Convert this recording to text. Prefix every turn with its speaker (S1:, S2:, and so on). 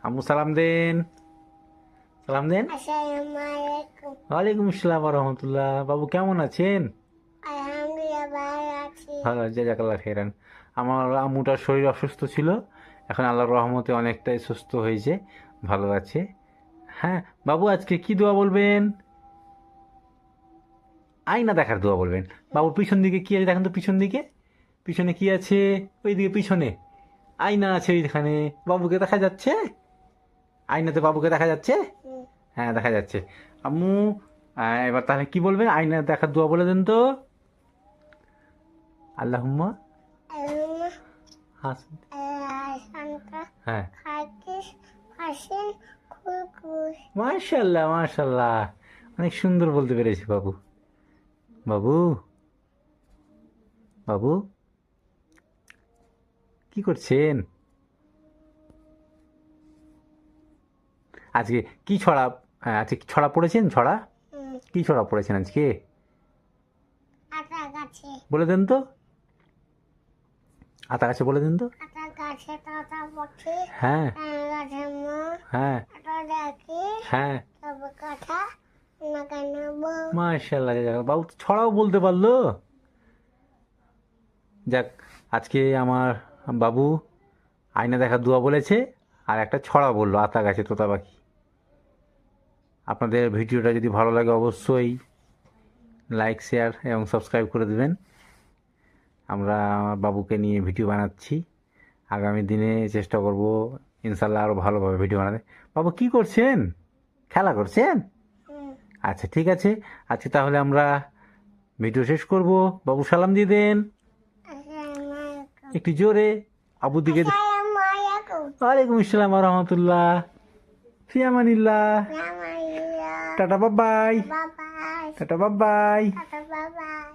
S1: আম্মু সালাম দেন, সালাম দেন।
S2: আসসালামালাইকুম।
S1: ওয়ালাইকুম আসসালাম রহমতুল্লাহ। বাবু কেমন আছেন?
S2: আলহামদুলিল্লাহ ভালো আছি।
S1: ভালো, জাজাকাল্লাহ খেরান। আমার আম্মুটার শরীর অসুস্থ ছিল, এখন আল্লাহর রহমতে অনেকটাই সুস্থ হয়েছে, ভালো আছে। হ্যাঁ বাবু, আজকে কি দোয়া বলবেন? আয়না দেখার দোয়া বলবেন। বাবুর পিছন দিকে কি আছে দেখেন তো, পিছন দিকে, পিছনে কি আছে? ওইদিকে পিছনে আয়না আছে, ওইখানে বাবুকে দেখা যাচ্ছে? আয়নাতে বাবুকে দেখা যাচ্ছে?
S2: হুম,
S1: হ্যাঁ দেখা যাচ্ছে। আম্মু, এবার তাহলে কি বলবেন? আয়না দেখার দোয়া বলে দেন তো। আল্লাহুম্মা
S2: আল্লাহ
S1: হাসন।
S2: শান্ত
S1: হ্যাঁ,
S2: খাকিস হাসিন খুরকুশ।
S1: মাশাল্লাহ মাশাল্লাহ, অনেক সুন্দর বলতে পেরেছি বাবু। বাবু, বাবু কি করছেন? আজকে কি ছড়া, আজকে কি ছড়া পড়েছেন? ছড়া
S2: হুম,
S1: কি ছড়া পড়েছেন আজকে?
S2: আতা গাছে
S1: বলে দেন তো, আতা গাছে বলে দেন তো।
S2: আতা গাছে তথা পক্ষী
S1: হ্যাঁ
S2: গাছে মো
S1: হ্যাঁ
S2: আটা ডাকি
S1: হ্যাঁ,
S2: সব কথা নাকানো বউ।
S1: মাশাল্লাহ বাবু তো ছড়াও বলতে পারলো। যাক, আজকে আমার বাবু আয়না দেখার দোয়া বলেছে, আর একটা ছড়া বললো, আতা গাছে তোতা পাখি। আপনাদের ভিডিওটা যদি ভালো লাগে অবশ্যই লাইক, শেয়ার এবং সাবস্ক্রাইব করে দেবেন। আমরা আমার বাবুকে নিয়ে ভিডিও বানাচ্ছি, আগামী দিনে চেষ্টা করব ইনশাল্লাহ আরও ভালোভাবে ভিডিও বানাতে। বাবু কি করছেন? খেলা করছেন?
S2: হুম,
S1: আচ্ছা ঠিক আছে, আজকে তাহলে আমরা ভিডিও শেষ করব। বাবু সালাম দিয়ে দেন
S2: আসসালামালাইকুম।
S1: একটু জোরে, আবুর দিকে।
S2: আসসালামালাইকুম।
S1: ওয়ালাইকুম আসসালাম রহমতুল্লাহ। ফিয়ামানিল্লাহ।
S2: রামাইয়া
S1: টাটা বাবাই।
S2: বাবাই
S1: টাটা বাবাই।
S2: টাটা বাবাই।